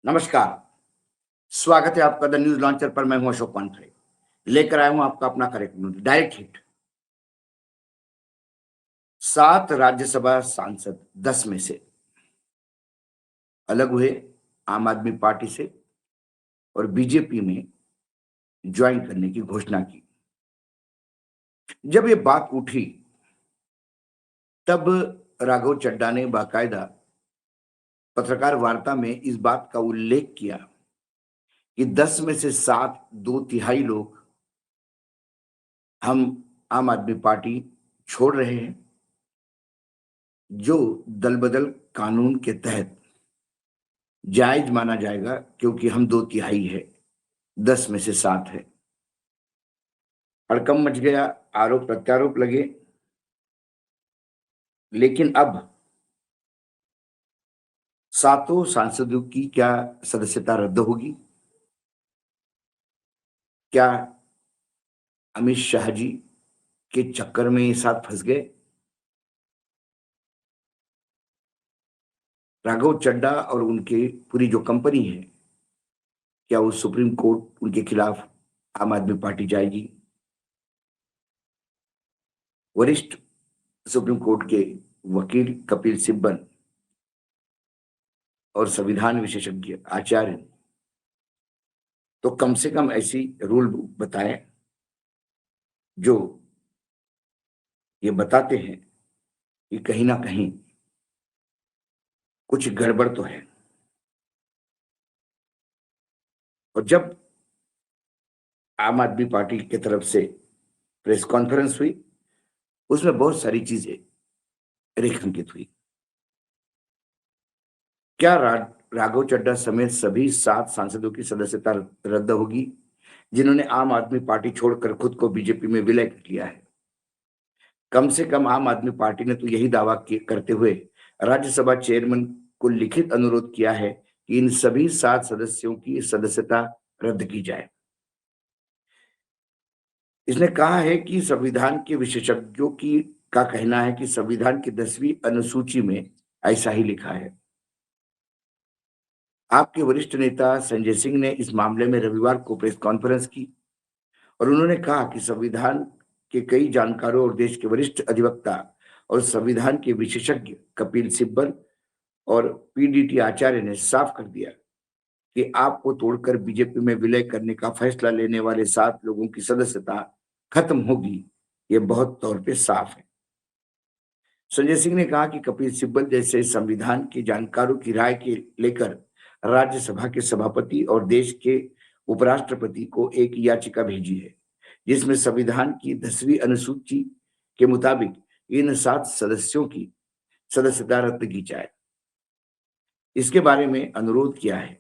नमस्कार। स्वागत है आपका द न्यूज लॉन्चर पर। मैं हूं अशोक वानखड़े, लेकर आया हूं आपका अपना कार्यक्रम डायरेक्ट हिट। 7 राज्यसभा सांसद 10 में से अलग हुए आम आदमी पार्टी से और बीजेपी में ज्वाइन करने की घोषणा की। जब ये बात उठी तब राघव चड्ढा ने बाकायदा पत्रकार वार्ता में इस बात का उल्लेख किया कि 10 में से 7 2/3 लोग हम आम आदमी पार्टी छोड़ रहे हैं, जो दल बदल कानून के तहत जायज माना जाएगा, क्योंकि हम 2/3 है, 10 में से 7 है। हड़कंप मच गया, आरोप प्रत्यारोप लगे। लेकिन अब 7 सांसदों की क्या सदस्यता रद्द होगी? क्या अमित शाह जी के चक्कर में ये 7 फंस गए? राघव चड्ढा और उनकी पूरी जो कंपनी है, क्या वो सुप्रीम कोर्ट उनके खिलाफ आम आदमी पार्टी जाएगी? वरिष्ठ सुप्रीम कोर्ट के वकील कपिल सिब्बल और संविधान विशेषज्ञ आचार्य तो कम से कम ऐसी रूल बताएं जो ये बताते हैं कि कहीं ना कहीं कुछ गड़बड़ तो है। और जब आम आदमी पार्टी की तरफ से प्रेस कॉन्फ्रेंस हुई, उसमें बहुत सारी चीजें रेखांकित हुई। क्या राघव चड्ढा समेत सभी 7 सांसदों की सदस्यता रद्द होगी, जिन्होंने आम आदमी पार्टी छोड़कर खुद को बीजेपी में विलय कर लिया है? कम से कम आम आदमी पार्टी ने तो यही दावा करते हुए राज्यसभा चेयरमैन को लिखित अनुरोध किया है कि इन सभी 7 सदस्यों की सदस्यता रद्द की जाए। इसने कहा है कि संविधान के विशेषज्ञों की का कहना है कि संविधान की 10वीं अनुसूची में ऐसा ही लिखा है। आपके वरिष्ठ नेता संजय सिंह ने इस मामले में रविवार को प्रेस कॉन्फ्रेंस की और उन्होंने कहा कि संविधान के कई जानकारों और देश के वरिष्ठ अधिवक्ता और संविधान के विशेषज्ञ कपिल सिब्बल और पीडीटी आचार्य ने साफ कर दिया कि आपको तोड़कर बीजेपी में विलय करने का फैसला लेने वाले 7 लोगों की सदस्यता खत्म होगी। ये बहुत तौर पे साफ है। संजय सिंह ने कहा कि कपिल सिब्बल जैसे संविधान के जानकारों की राय के लेकर राज्यसभा के सभापति और देश के उपराष्ट्रपति को एक याचिका भेजी है, जिसमें संविधान की 10वीं अनुसूची के मुताबिक इन 7 सदस्यों की सदस्यता रद्द की जाए। इसके बारे में अनुरोध किया है।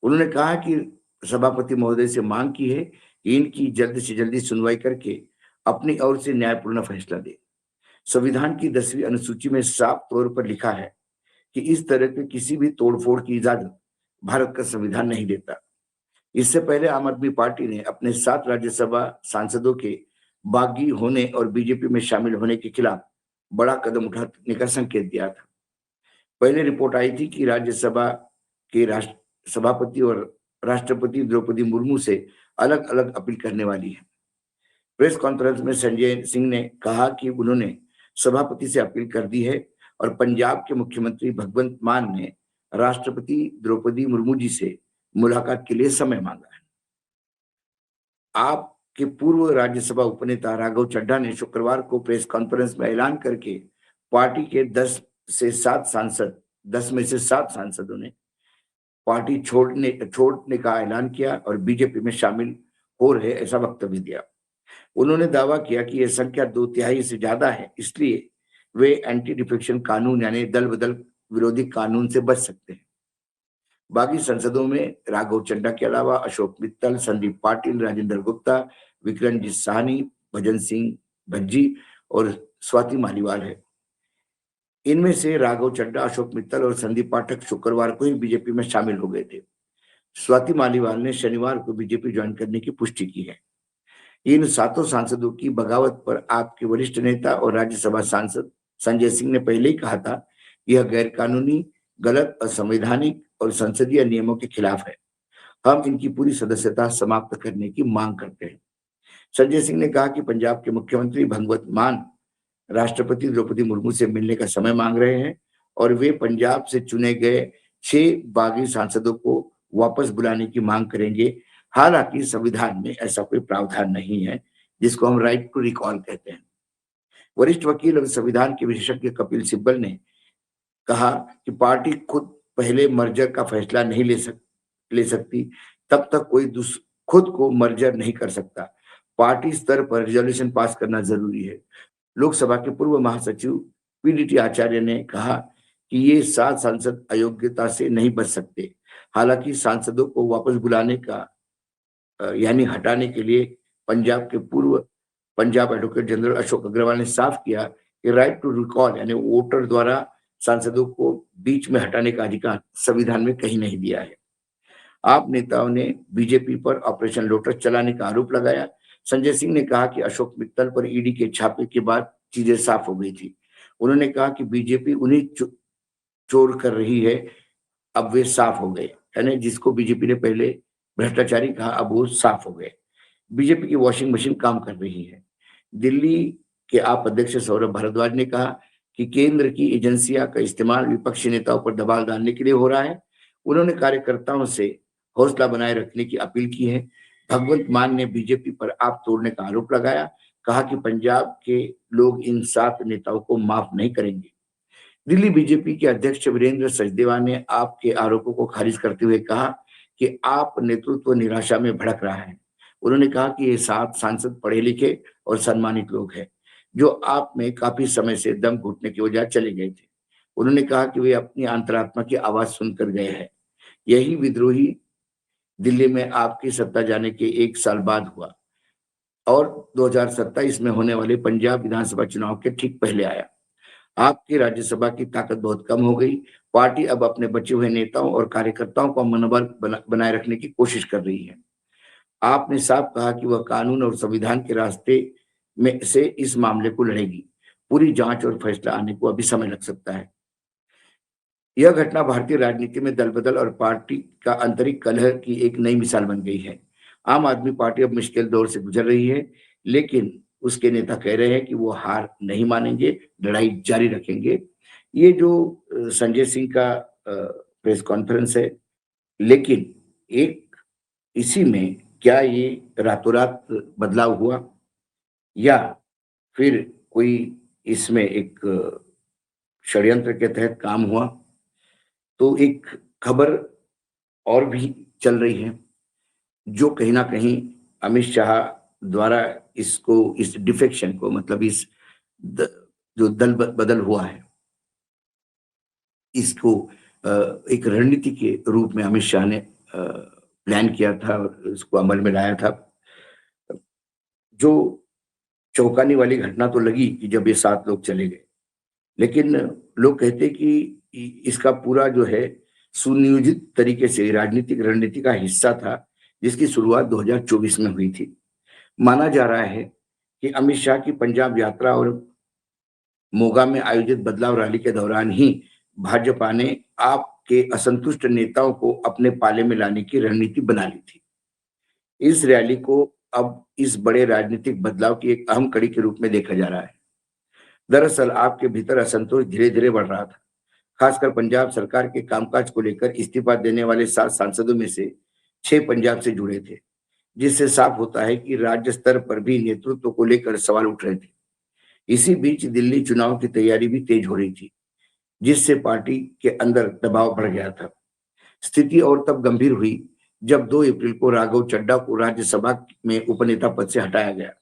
उन्होंने कहा कि सभापति महोदय से मांग की है कि इनकी जल्द से जल्दी सुनवाई करके अपनी ओर से न्यायपूर्ण फैसला दे। संविधान की 10वीं अनुसूची में साफ तौर पर लिखा है कि इस तरह के किसी भी तोड़फोड़ की इजाजत भारत का संविधान नहीं देता। इससे पहले आम आदमी पार्टी ने अपने 7 राज्यसभा सांसदों के बागी होने और बीजेपी में शामिल होने के खिलाफ बड़ा कदम उठाने का संकेत दिया था। पहले रिपोर्ट आई थी कि राज्यसभा के सभापति और राष्ट्रपति द्रौपदी मुर्मू से अलग अलग अपील करने वाली है। प्रेस कॉन्फ्रेंस में संजय सिंह ने कहा कि उन्होंने सभापति से अपील कर दी है और पंजाब के मुख्यमंत्री भगवंत मान ने राष्ट्रपति द्रौपदी मुर्मू जी से मुलाकात के लिए समय मांगा है। आपके पूर्व राज्यसभा उपनेता राघव चड्ढा ने शुक्रवार को प्रेस कॉन्फ्रेंस में ऐलान करके पार्टी के 10 में से 7 सांसदों ने पार्टी छोड़ने का ऐलान किया और बीजेपी में शामिल हो रहे ऐसा वक्तव्य दिया। उन्होंने दावा किया कि यह संख्या 2/3 से ज्यादा है, इसलिए वे एंटी डिफेक्शन कानून यानी दल बदल विरोधी कानून से बच सकते हैं। बाकी सांसदों में राघव चड्ढा के अलावा अशोक मित्तल, संदीप पाटिल, राजेंद्र गुप्ता, विक्रमजीत साहनी, भजन सिंह भज्जी और स्वाति मालीवाल है। इनमें से राघव चड्ढा, अशोक मित्तल और संदीप पाठक शुक्रवार को ही बीजेपी में शामिल हो गए थे। स्वाति मालीवाल ने शनिवार को बीजेपी ज्वाइन करने की पुष्टि की है। इन 7 सांसदों की बगावत पर आपके वरिष्ठ नेता और राज्यसभा सांसद संजय सिंह ने पहले ही कहा था कि यह गैर कानूनी गलत, असंवैधानिक और संसदीय नियमों के खिलाफ है। हम इनकी पूरी सदस्यता समाप्त करने की मांग करते हैं। संजय सिंह ने कहा कि पंजाब के मुख्यमंत्री भगवंत मान राष्ट्रपति द्रौपदी मुर्मू से मिलने का समय मांग रहे हैं और वे पंजाब से चुने गए 6 बागी सांसदों को वापस बुलाने की मांग करेंगे। हालांकि संविधान में ऐसा कोई प्रावधान नहीं है जिसको हम राइट टू रिकॉल कहते हैं। वरिष्ठ वकील और संविधान के विशेषज्ञ कपिल सिब्बल ने कहा कि पार्टी खुद पहले मर्जर का फैसला नहीं ले सकती, तब तक कोई खुद को मर्जर नहीं कर सकता। पार्टी स्तर पर रिजोल्यूशन पास करना जरूरी है। लोकसभा के पूर्व महासचिव पीडीटी आचार्य ने कहा कि ये 7 सांसद अयोग्यता से नहीं बच सकते। हालांकि सांसदों को वापस बुलाने का यानी हटाने के लिए पंजाब एडवोकेट जनरल अशोक अग्रवाल ने साफ किया कि राइट टू रिकॉल यानी वोटर द्वारा सांसदों को बीच में हटाने का अधिकार संविधान में कहीं नहीं दिया है। आप नेताओं ने बीजेपी पर ऑपरेशन लोटस चलाने का आरोप लगाया। संजय सिंह ने कहा कि अशोक मित्तल पर ईडी के छापे के बाद चीजें साफ हो गई थी। उन्होंने कहा कि बीजेपी उन्हीं चोर कर रही है, अब वे साफ हो गए। यानी जिसको बीजेपी ने पहले भ्रष्टाचारी कहा, अब वो साफ हो गए। बीजेपी की वॉशिंग मशीन काम कर रही है। दिल्ली के आप अध्यक्ष सौरभ भारद्वाज ने कहा कि केंद्र की एजेंसियां का इस्तेमाल विपक्षी नेताओं पर दबाव डालने के लिए हो रहा है। उन्होंने कार्यकर्ताओं से हौसला बनाए रखने की अपील की है। भगवंत मान ने बीजेपी पर आप तोड़ने का आरोप लगाया, कहा कि पंजाब के लोग इन 7 नेताओं को माफ नहीं करेंगे। दिल्ली बीजेपी के अध्यक्ष वीरेंद्र सचदेवा ने आपके आरोपों को खारिज करते हुए कहा कि आप नेतृत्व निराशा में भड़क रहा है। उन्होंने कहा कि ये 7 सांसद पढ़े लिखे और सम्मानित लोग हैं जो आप में काफी समय से दम घुटने की वजह चले गए थे। उन्होंने कहा कि वे अपनी अंतरात्मा की आवाज सुनकर गए हैं। यही विद्रोही दिल्ली में आपकी सत्ता जाने के 1 साल बाद हुआ और 2027 में होने वाले पंजाब विधानसभा चुनाव के ठीक पहले आया। आपकी राज्यसभा की ताकत बहुत कम हो गई। पार्टी अब अपने बचे हुए नेताओं और कार्यकर्ताओं का मनोबल बनाए रखने की कोशिश कर रही है। आपने साफ कहा कि वह कानून और संविधान के रास्ते में से इस मामले को लड़ेगी। पूरी जांच और फैसला आने को अभी समय लग सकता है। यह घटना भारतीय राजनीति में दल बदल और पार्टी का आंतरिक कलह की एक नई मिसाल बन गई है। आम आदमी पार्टी अब मुश्किल दौर से गुजर रही है, लेकिन उसके नेता कह रहे हैं कि वो हार नहीं मानेंगे, लड़ाई जारी रखेंगे। ये जो संजय सिंह का प्रेस कॉन्फ्रेंस है, लेकिन एक इसी में क्या ये रातों रात बदलाव हुआ या फिर कोई इसमें एक षड्यंत्र के तहत काम हुआ? तो एक खबर और भी चल रही है जो कहीं ना कहीं अमित शाह द्वारा इस डिफेक्शन को मतलब जो दल बदल हुआ है इसको एक रणनीति के रूप में अमित शाह ने प्लान किया था और इसको अमल में लाया था। जो चौंकाने वाली घटना तो लगी कि जब ये 7 लोग चले गए, लेकिन लोग कहते कि इसका पूरा जो है सुनियोजित तरीके से राजनीतिक रणनीति का हिस्सा था जिसकी शुरुआत 2024 में हुई थी। माना जा रहा है कि अमित शाह की पंजाब यात्रा और मोगा में आयोजित बदलाव रैली के दौरान ही भाजपा ने आपके असंतुष्ट नेताओं को अपने पाले में लाने की रणनीति बना ली थी। इस रैली को अब इस बड़े राजनीतिक बदलाव की एक अहम कड़ी के रूप में देखा जा रहा है। दरअसल आपके भीतर असंतोष धीरे धीरे बढ़ रहा था। खासकर पंजाब सरकार के कामकाज को लेकर इस्तीफा देने वाले 7 सांसदों में से 6 पंजाब से जुड़े थे, जिससे साफ होता है कि राज्य स्तर पर भी नेतृत्व को लेकर सवाल उठ रहे थे। इसी बीच दिल्ली चुनाव की तैयारी भी तेज हो रही थी, जिससे पार्टी के अंदर दबाव बढ़ गया था। स्थिति और तब गंभीर हुई जब 2 अप्रैल को राघव चड्ढा को राज्यसभा में उपनेता पद से हटाया गया।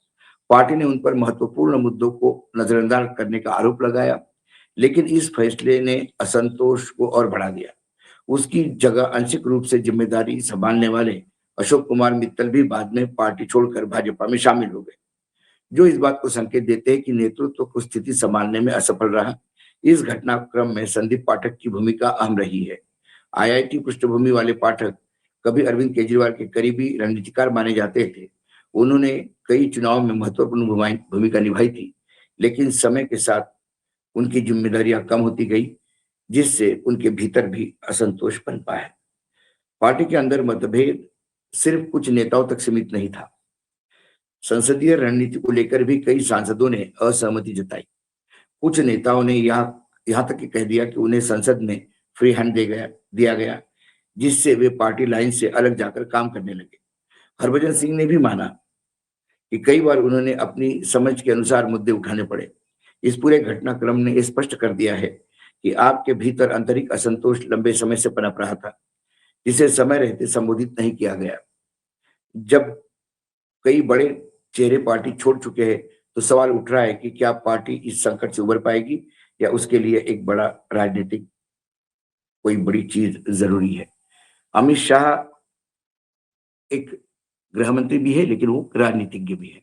पार्टी ने उन पर महत्वपूर्ण मुद्दों को नजरअंदाज करने का आरोप लगाया, लेकिन इस फैसले ने असंतोष को और बढ़ा दिया। उसकी जगह आंशिक रूप से जिम्मेदारी संभालने वाले अशोक कुमार मित्तल भी बाद में पार्टी छोड़कर भाजपा में शामिल हो गए, जो इस बात को संकेत देते हैं कि नेतृत्व को स्थिति संभालने में असफल रहा। इस घटनाक्रम में संदीप पाठक की भूमिका अहम रही है। आईआईटी पृष्ठभूमि वाले पाठक कभी अरविंद केजरीवाल के करीबी रणनीतिकार माने जाते थे। उन्होंने कई चुनाव में महत्वपूर्ण भूमिका निभाई थी, लेकिन समय के साथ उनकी जिम्मेदारियां कम होती गई। जिससे उनके भीतर भी असंतोष पनपा है। पार्टी के अंदर मतभेद सिर्फ कुछ नेताओं तक सीमित नहीं था। संसदीय रणनीति को लेकर भी कई सांसदों ने असहमति जताई। कुछ नेताओं ने यहाँ तक कि कह दिया कि उन्हें संसद में फ्री हैंड दिया गया, जिससे वे पार्टी लाइन से अलग जाकर काम करने लगे। हरभजन सिंह ने भी माना कि कई बार उन्होंने अपनी समझ के अनुसार मुद्दे उठाने पड़े। इस पूरे घटनाक्रम ने स्पष्ट कर दिया है कि आपके भीतर आंतरिक असंतोष लंबे समय से पनप रहा था, जिसे समय रहते संबोधित नहीं किया गया। जब कई बड़े चेहरे पार्टी छोड़ चुके हैं, तो सवाल उठ रहा है कि क्या पार्टी इस संकट से उबर पाएगी या उसके लिए एक बड़ा राजनीतिक कोई बड़ी चीज जरूरी है। अमित शाह एक गृह मंत्री भी है, लेकिन वो राजनीतिज्ञ भी है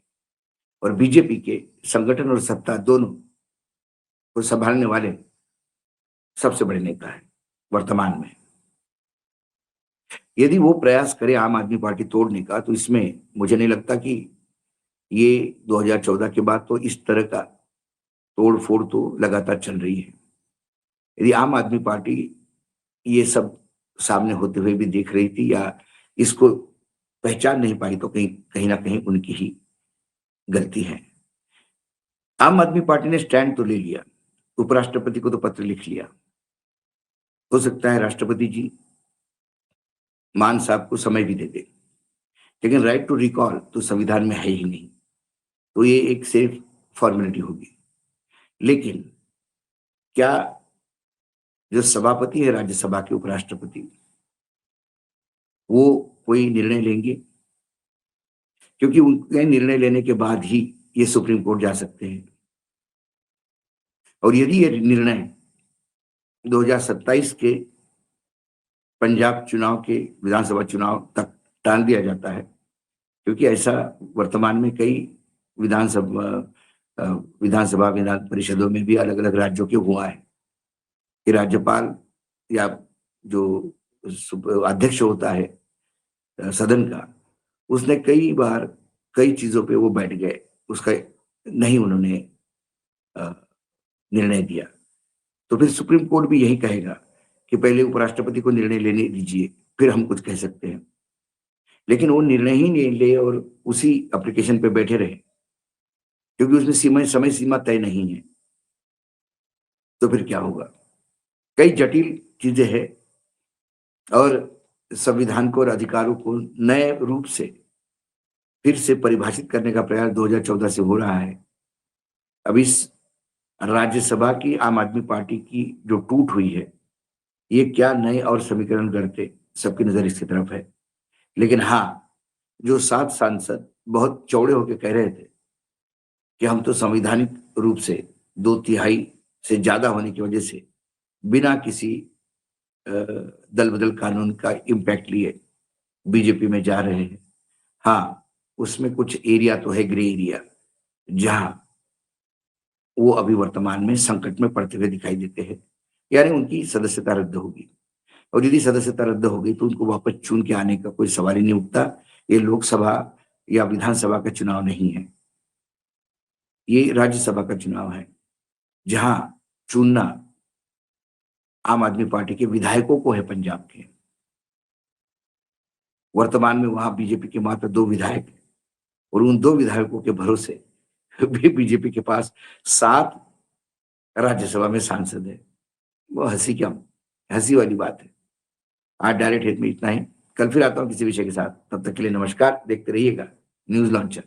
और बीजेपी के संगठन और सत्ता दोनों को संभालने वाले सबसे बड़े नेता है वर्तमान में। यदि वो प्रयास करे आम आदमी पार्टी तोड़ने का, तो इसमें मुझे नहीं लगता कि ये 2014 के बाद तो इस तरह का तोड़ फोड़ तो लगातार चल रही है। यदि आम आदमी पार्टी ये सब सामने होते हुए भी देख रही थी या इसको पहचान नहीं पाई, तो कहीं कहीं ना कहीं उनकी ही गलती है। आम आदमी पार्टी ने स्टैंड तो ले लिया, उपराष्ट्रपति को तो पत्र लिख लिया। हो सकता है राष्ट्रपति जी मान साहब को समय भी दे दे, लेकिन राइट टू रिकॉल तो संविधान में है ही नहीं, तो ये एक सिर्फ फॉर्मेलिटी होगी। लेकिन क्या जो सभापति है राज्यसभा के, उपराष्ट्रपति, वो कोई निर्णय लेंगे? क्योंकि उनके निर्णय लेने के बाद ही ये सुप्रीम कोर्ट जा सकते हैं। और यदि ये निर्णय 2027 के पंजाब चुनाव के विधानसभा चुनाव तक टाल दिया जाता है, क्योंकि ऐसा वर्तमान में कई विधान परिषदों में भी अलग अलग राज्यों के हुआ है कि राज्यपाल या जो अध्यक्ष होता है सदन का, उसने कई बार कई चीजों पे वो बैठ गए, उसका नहीं उन्होंने निर्णय दिया। तो फिर सुप्रीम कोर्ट भी यही कहेगा कि पहले उपराष्ट्रपति को निर्णय लेने दीजिए, फिर हम कुछ कह सकते हैं। लेकिन वो निर्णय ही नहीं ले और उसी एप्लीकेशन पे बैठे रहे, क्योंकि उसमें समय सीमा तय नहीं है, तो फिर क्या होगा? कई जटिल चीजें हैं और संविधान को और अधिकारों को नए रूप से फिर से परिभाषित करने का प्रयास 2014 से हो रहा है। अब इस राज्यसभा की आम आदमी पार्टी की जो टूट हुई है, ये क्या नए और समीकरण गढ़ते, सबकी नजर इसकी तरफ है। लेकिन हाँ, जो 7 सांसद बहुत चौड़े होकर कह रहे थे कि हम तो संवैधानिक रूप से 2/3 से ज्यादा होने की वजह से बिना किसी दल बदल कानून का इम्पैक्ट लिए बीजेपी में जा रहे हैं। हाँ, उसमें कुछ एरिया तो है, ग्रे एरिया, जहां वो अभी वर्तमान में संकट में पड़ते हुए दिखाई देते हैं, यानी उनकी सदस्यता रद्द होगी। और यदि सदस्यता रद्द होगी तो उनको वापस चुन के आने का कोई सवाल ही नहीं उठता। ये लोकसभा या विधानसभा का चुनाव नहीं है, ये राज्यसभा का चुनाव है, जहां चुनना आम आदमी पार्टी के विधायकों को है पंजाब के। वर्तमान में वहां बीजेपी के मात्र 2 विधायक हैं और उन 2 विधायकों के भरोसे भी बीजेपी के पास 7 राज्यसभा में सांसद है। वो हंसी वाली बात है। आज डायरेक्ट हिट में इतना ही। कल फिर आता हूं किसी विषय के साथ। तब तक के लिए नमस्कार। देखते रहिएगा न्यूज लॉन्चर।